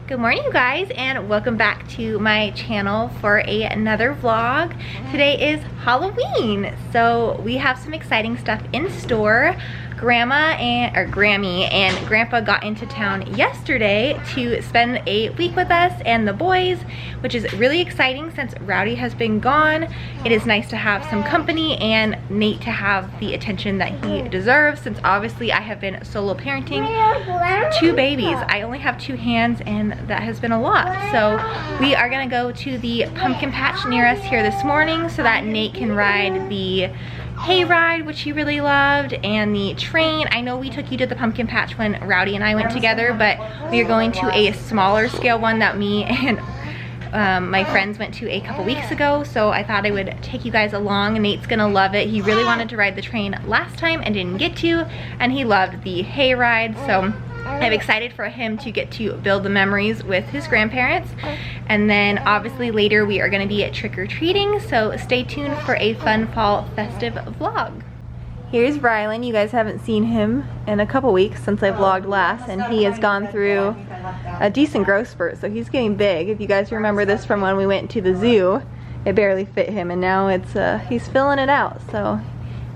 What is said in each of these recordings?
Good morning, you guys, and welcome back to my channel for another vlog. Today is Halloween, so we have some exciting stuff in store. Grammy and Grandpa got into town yesterday to spend a week with us and the boys, which is really exciting since Rowdy has been gone. It is nice to have some company and Nate to have the attention that he deserves, since obviously I have been solo parenting 2 babies. I only have 2 hands and that has been a lot. So we are gonna go to the pumpkin patch near us here this morning so that Nate can ride the hayride, which he really loved, and the train. I know we took you to the pumpkin patch when Rowdy and I went together, but we are going to a smaller scale one that me and my friends went to a couple weeks ago, so I thought I would take you guys along. Nate's gonna love it. He really wanted to ride the train last time and didn't get to, and he loved the hayride, so I'm excited for him to get to build the memories with his grandparents. And then obviously later we are going to be at trick-or-treating, so stay tuned for a fun fall festive vlog. Here's Rylan. You guys haven't seen him in a couple weeks since I vlogged last, and he has gone through a decent growth spurt, so he's getting big. If you guys remember this from when we went to the zoo, it barely fit him, and now it's he's filling it out. So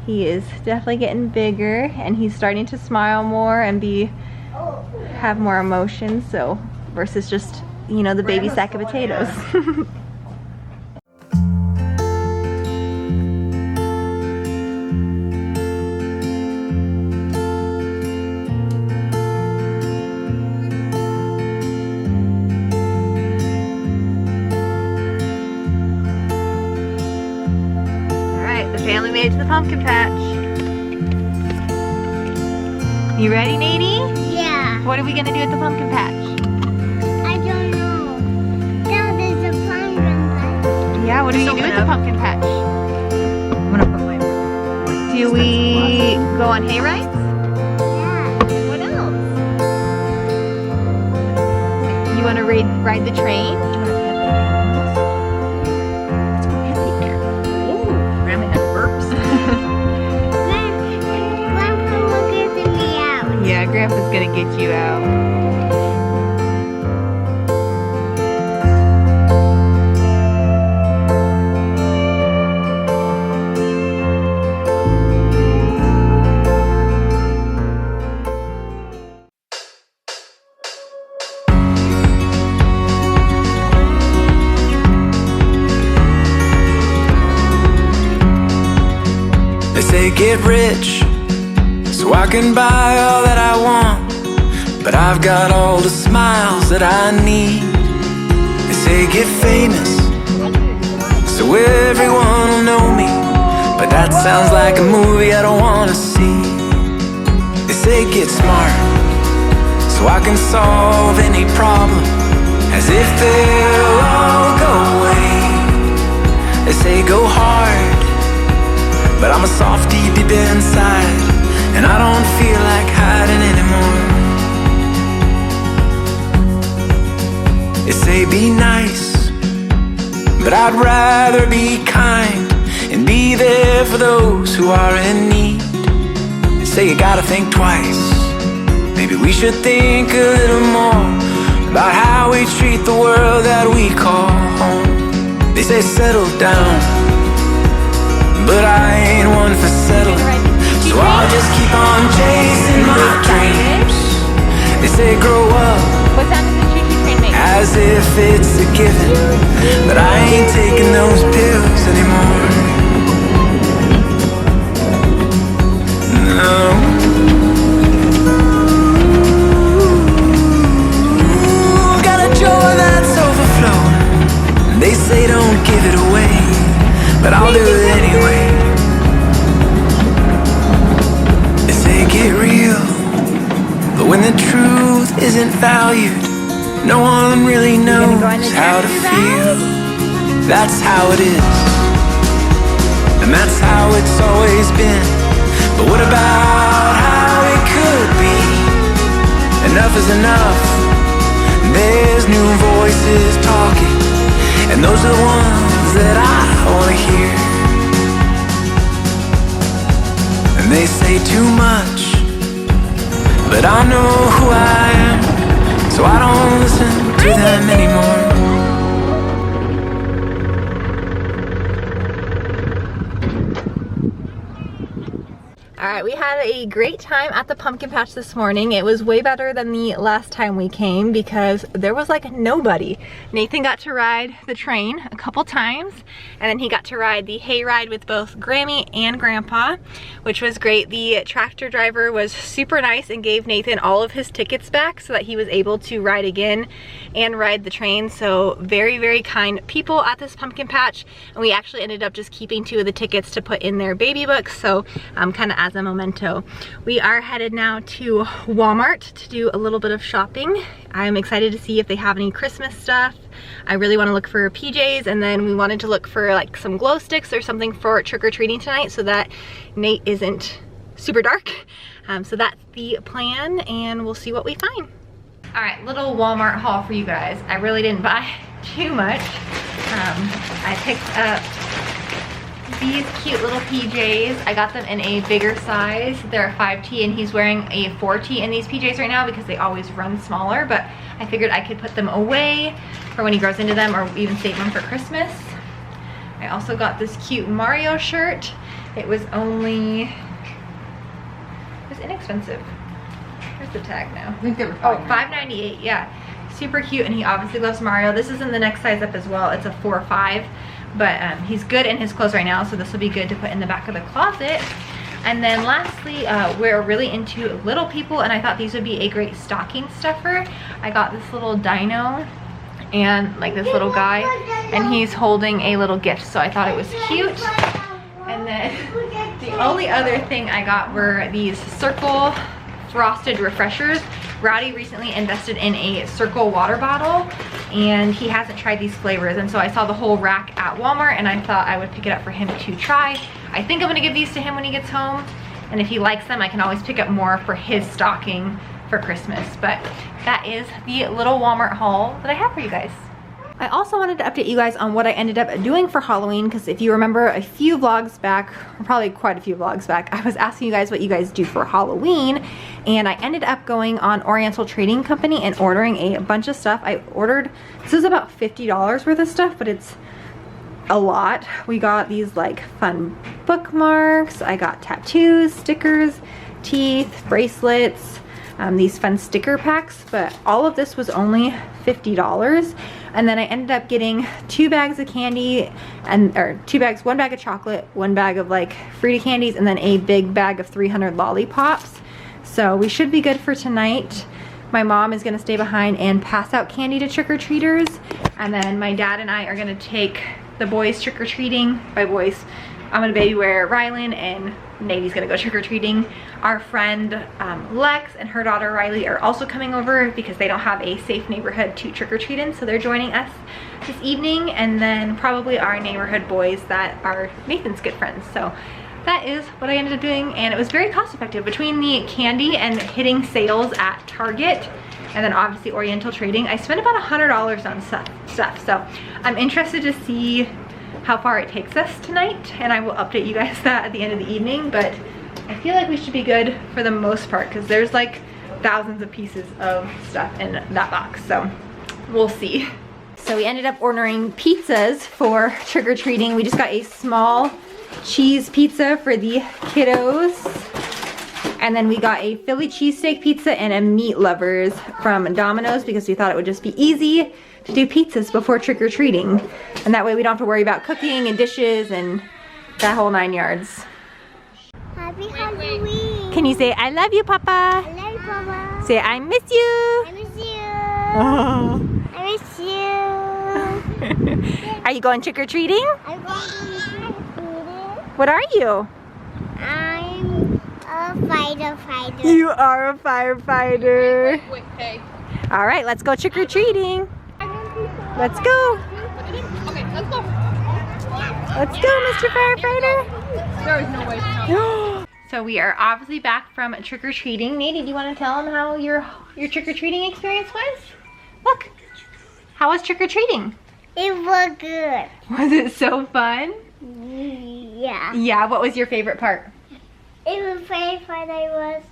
he is definitely getting bigger, and he's starting to smile more and have more emotion, so versus just, you know, the baby sack of potatoes. Alright, the family made it to the pumpkin patch. You ready, Nadie? Yeah. What are we gonna do at the pumpkin patch? I don't know. No, there's a pumpkin patch. Yeah, what do you do at the pumpkin patch? I'm gonna put my Do we go on hay rides? Yeah. What else? You wanna ride the train? Ooh, Grandma had burps. Grandpa will get me out. Yeah, Grandpa's gonna get you out. They say get rich so I can buy all that I want, but I've got all the smiles that I need. They say get famous so everyone will know me, but that sounds like a movie I don't wanna see. They say get smart so I can solve any problem, as if they'll all go away. They say go hard, but I'm a softie deep inside, and I don't feel like hiding anymore. They say be nice, but I'd rather be kind and be there for those who are in need. They say you gotta think twice. Maybe we should think a little more about how we treat the world that we call home. They say settle down, but I ain't one for settling, so I'll just keep on chasing my dreams. They say grow up, What sound does the choo-choo train make? as if it's a given, but I ain't taking those pills anymore. No. Ooh, got a joy that's overflowing. They say don't give it away, but I'll do it anyway. They say get real, but when the truth isn't valued, no one really knows how to feel. That's how it is, and that's how it's always been. But what about how it could be? Enough is enough. There's new voices talking, and those are the ones that I want to hear. And they say too much, but I know who I am, so I don't listen to them anymore. All right, we had a great time at the pumpkin patch this morning. It was way better than the last time we came because there was like nobody. Nathan got to ride the train a couple times, and then he got to ride the hay ride with both Grammy and Grandpa, which was great. The tractor driver was super nice and gave Nathan all of his tickets back so that he was able to ride again and ride the train. So very, very kind people at this pumpkin patch. And we actually ended up just keeping 2 of the tickets to put in their baby books. So kind of as a memento. We are headed now to Walmart to do a little bit of shopping. I'm excited to see if they have any Christmas stuff. I really want to look for PJs, and then we wanted to look for like some glow sticks or something for trick-or-treating tonight so that Nate isn't super dark. So that's the plan, and we'll see what we find. All right, little Walmart haul for you guys. I really didn't buy too much. I picked up these cute little PJs. I got them in a bigger size. They're a 5T, and he's wearing a 4T in these PJs right now because they always run smaller, but I figured I could put them away for when he grows into them, or even save them for Christmas. I also got this cute Mario shirt. It was inexpensive. Where's the tag now? I think they were $5.98, yeah. Super cute, and he obviously loves Mario. This is in the next size up as well. It's a 4 or 5. But he's good in his clothes right now, so this will be good to put in the back of the closet. And then lastly, we're really into little people, and I thought these would be a great stocking stuffer. I got this little dino and like this little guy, and he's holding a little gift, so I thought it was cute. And then the only other thing I got were these Circle frosted refreshers. Rowdy recently invested in a Circle water bottle, and he hasn't tried these flavors, and so I saw the whole rack at Walmart, and I thought I would pick it up for him to try. I think I'm gonna give these to him when he gets home, and if he likes them, I can always pick up more for his stocking for Christmas. But that is the little Walmart haul that I have for you guys. I also wanted to update you guys on what I ended up doing for Halloween, because if you remember a few vlogs back, or probably quite a few vlogs back, I was asking you guys what you guys do for Halloween, and I ended up going on Oriental Trading Company and ordering a bunch of stuff. I ordered, this is about $50 worth of stuff, but it's a lot. We got these like fun bookmarks, I got tattoos, stickers, teeth, bracelets, these fun sticker packs, but all of this was only $50. And then I ended up getting 2 bags of candy, or 2 bags, 1 bag of chocolate, 1 bag of like fruity candies, and then a big bag of 300 lollipops. So we should be good for tonight. My mom is gonna stay behind and pass out candy to trick-or-treaters. And then my dad and I are gonna take the boys trick-or-treating. By boys, I'm gonna baby wear Rylan, and Nady's gonna go trick-or-treating. Our friend Lex and her daughter Riley are also coming over because they don't have a safe neighborhood to trick-or-treat in, so they're joining us this evening. And then probably our neighborhood boys that are Nathan's good friends. So that is what I ended up doing, and it was very cost effective. Between the candy and hitting sales at Target, and then obviously Oriental Trading, I spent about $100 on stuff. So I'm interested to see how far it takes us tonight, and I will update you guys that at the end of the evening. But I feel like we should be good for the most part, because there's like thousands of pieces of stuff in that box, so we'll see. So we ended up ordering pizzas for trick-or-treating. We just got a small cheese pizza for the kiddos, and then we got a Philly cheesesteak pizza and a meat lovers from Domino's, because we thought it would just be easy to do pizzas before trick-or-treating, and that way we don't have to worry about cooking and dishes and that whole 9 yards. Happy Halloween. Can you say, I love you, Papa? I love you, Papa. Say, I miss you. I miss you. Oh. I miss you. Are you going trick-or-treating? I'm going to trick-or-treating. What are you? I'm a firefighter. You are a firefighter. Wait, hey. All right, let's go trick-or-treating. Let's go. Okay, let's go. Let's go, Mr. Firefighter. There is no way to tell. So we are obviously back from trick-or-treating. Nady, do you want to tell them how your trick-or-treating experience was? Look, how was trick-or-treating? It was good. Was it so fun? Yeah. Yeah, what was your favorite part? It was very fun. I was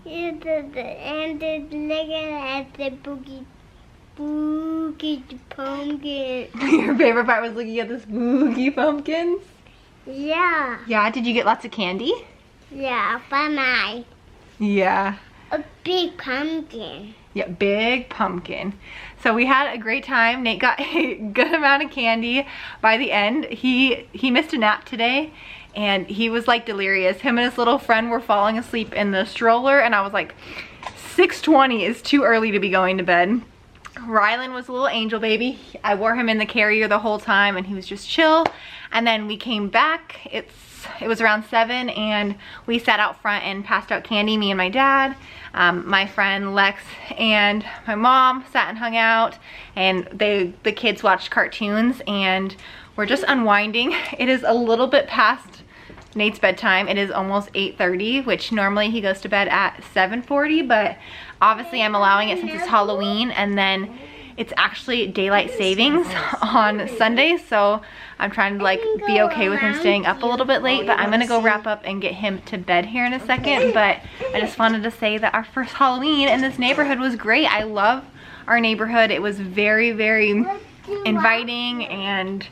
And it's looking at the spooky pumpkin. Your favorite part was looking at the spooky pumpkins? Yeah. Yeah, did you get lots of candy? Yeah, but Yeah. a big pumpkin. Yeah, big pumpkin. So we had a great time. Nate got a good amount of candy by the end. He missed a nap today and he was like delirious. Him and his little friend were falling asleep in the stroller and I was like, 6:20 is too early to be going to bed. Rylan was a little angel baby. I wore him in the carrier the whole time and he was just chill. And then we came back. It was around 7 and we sat out front and passed out candy, me and my dad. My friend Lex and my mom sat and hung out and the kids watched cartoons and we're just unwinding. It is a little bit past Nate's bedtime. It is almost 8:30, which normally he goes to bed at 7:40, but obviously I'm allowing it since it's Halloween and then it's actually daylight savings on Sundays, so I'm trying to like be okay with him staying up a little bit late, but I'm gonna go wrap up and get him to bed here in a second. But I just wanted to say that our first Halloween in this neighborhood was great. I love our neighborhood. It was very, very inviting and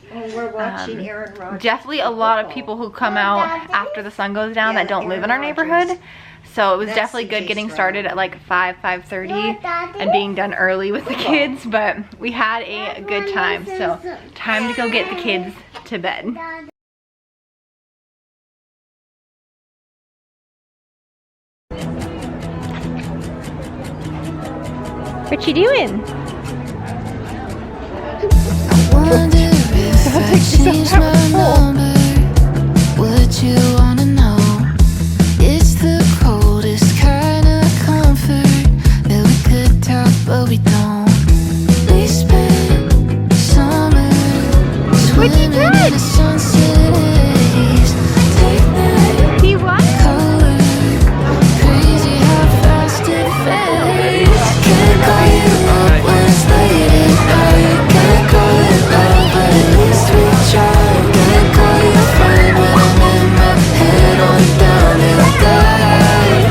definitely a lot of people who come out after the sun goes down that don't live in our neighborhood. So it was definitely good getting started at like 5:30 and being done early with the kids, but we had a good time. So time to go get the kids to bed. What you doing? Wonder if I changed my number, would you wanna know? It's the coldest kind of comfort that we could talk but we don't. We spent summer swimming in the sunset haze. Take that color, crazy how fast it fades. Can't call you up when it's late at night. Can't call it love, but at least we tried. Can't call you a friend when I'm in my head on down and I dive.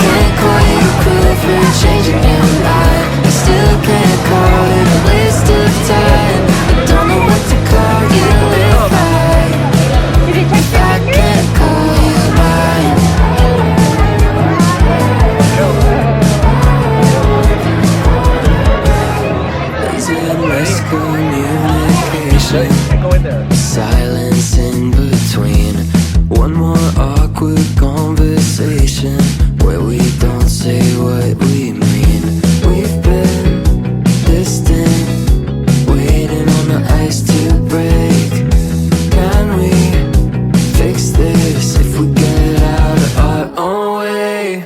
Can't call you cool for changing your mind. I still can't call it a waste of time. I don't know what to call you if I can't call you mine. Is it miscommunication? Silence in between. One more awkward conversation where we don't say what we mean. We've been distant, waiting on the ice to break. Can we fix this if we get out of our own way?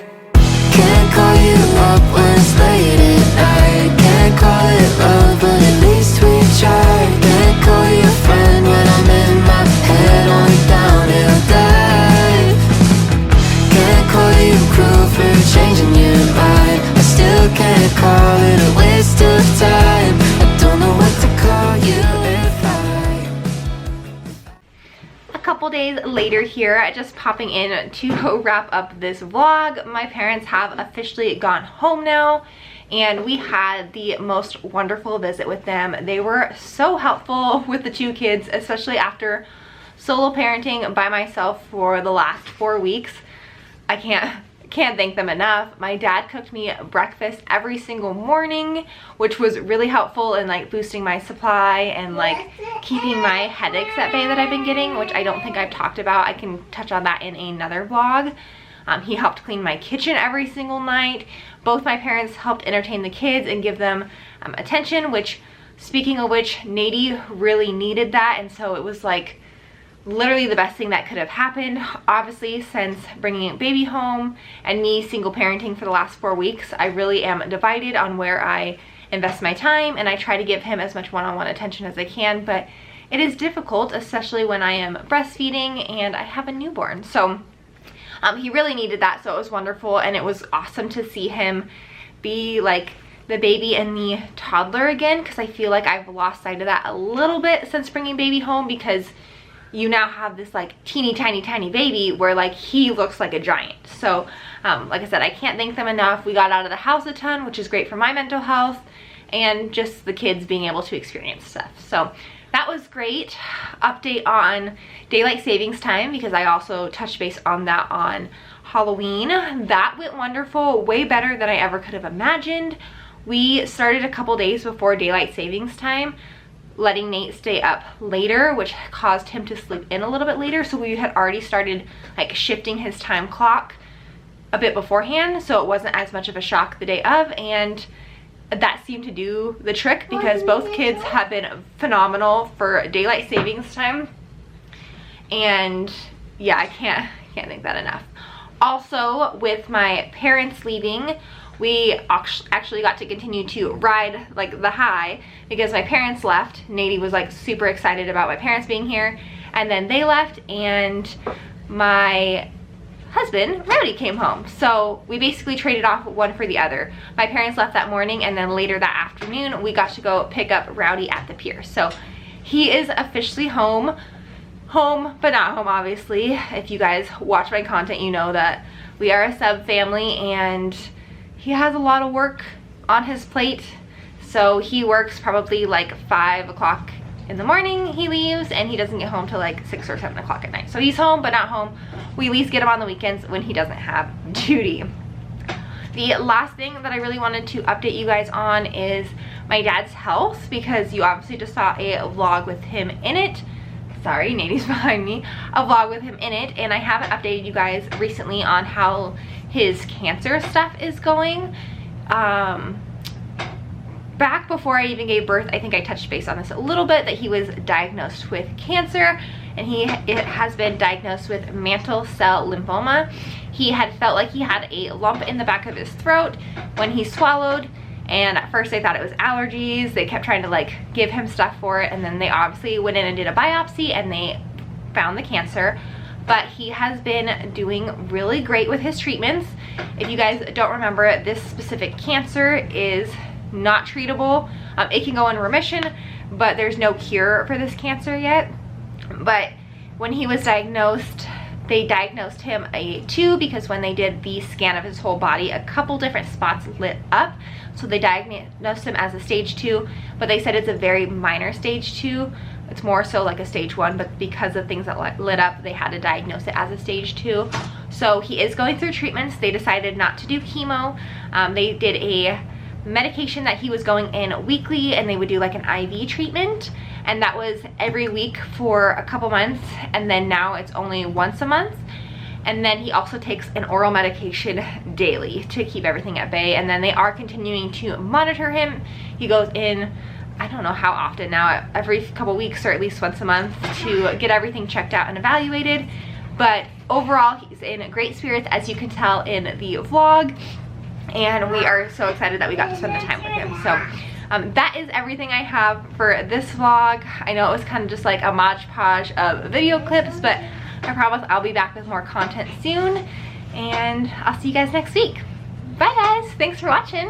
Can't call you up when it's late at night. Can't call it love, but at least we tried. Can't call you a friend when I'm in my head on down and I dive. Can't call you cruel for changing your mind. I still can't call it a waste of time. I don't know what to call you if A couple days later here, just popping in to wrap up this vlog. My parents have officially gone home now and we had the most wonderful visit with them. They were so helpful with the two kids, especially after solo parenting by myself for the last 4 weeks. I can't thank them enough. My dad cooked me breakfast every single morning, which was really helpful in like boosting my supply and like keeping my headaches at bay that I've been getting, which I don't think I've talked about. I can touch on that in another vlog. He helped clean my kitchen every single night. Both my parents helped entertain the kids and give them attention, which, speaking of which, Nady really needed that, and so it was like literally the best thing that could have happened. Obviously, since bringing a baby home and me single parenting for the last 4 weeks, I really am divided on where I invest my time, and I try to give him as much one-on-one attention as I can, but it is difficult, especially when I am breastfeeding and I have a newborn. So he really needed that, so it was wonderful, and it was awesome to see him be like the baby and the toddler again, because I feel like I've lost sight of that a little bit since bringing baby home, because you now have this like teeny tiny baby where like he looks like a giant. So like I said, I can't thank them enough. We got out of the house a ton, which is great for my mental health and just the kids being able to experience stuff. So that was great. Update on daylight savings time, because I also touched base on that on Halloween. That went wonderful, way better than I ever could have imagined. We started a couple days before daylight savings time, letting Nate stay up later, which caused him to sleep in a little bit later. So we had already started like shifting his time clock a bit beforehand, so it wasn't as much of a shock the day of, and that seemed to do the trick because both kids have been phenomenal for daylight savings time. And yeah, I can't thank that enough. Also, with my parents leaving, we actually got to continue to ride like the high because my parents left. Nady was like super excited about my parents being here, and then they left and my husband, Rowdy, came home. So we basically traded off one for the other. My parents left that morning, and then later that afternoon we got to go pick up Rowdy at the pier. So he is officially home but not home, obviously. If you guys watch my content, you know that we are a sub family and he has a lot of work on his plate. So he works probably like 5 o'clock in the morning, he leaves, and he doesn't get home till like 6 or 7 o'clock at night. So he's home but not home. We at least get him on the weekends when he doesn't have duty. The last thing that I really wanted to update you guys on is my dad's health, because you obviously just saw a vlog with him in it. Sorry, Nady's behind me. A vlog with him in it, and I haven't updated you guys recently on how his cancer stuff is going. Back before I even gave birth, I think I touched base on this a little bit, that he was diagnosed with cancer, and it has been diagnosed with mantle cell lymphoma. He had felt like he had a lump in the back of his throat when he swallowed, and at first they thought it was allergies. They kept trying to like give him stuff for it, and then they obviously went in and did a biopsy and they found the cancer. But he has been doing really great with his treatments. If you guys don't remember, this specific cancer is not treatable. It can go in remission, but there's no cure for this cancer yet. But when he was diagnosed, they diagnosed him a 2 because when they did the scan of his whole body, a couple different spots lit up. So they diagnosed him as a stage 2, but they said it's a very minor stage 2. It's more so like a stage 1, but because of things that lit up, they had to diagnose it as a stage 2. So he is going through treatments. They decided not to do chemo. They did a medication that he was going in weekly, and they would do like an IV treatment, and that was every week for a couple months, and then now it's only once a month. And then he also takes an oral medication daily to keep everything at bay, and then they are continuing to monitor him. He goes in, I don't know how often now, every couple weeks or at least once a month, to get everything checked out and evaluated. But overall, he's in great spirits, as you can tell in the vlog, and we are so excited that we got to spend the time with him. So that is everything I have for this vlog. I know it was kind of just like a modge podge of video clips, but I promise I'll be back with more content soon, and I'll see you guys next week. Bye guys, thanks for watching.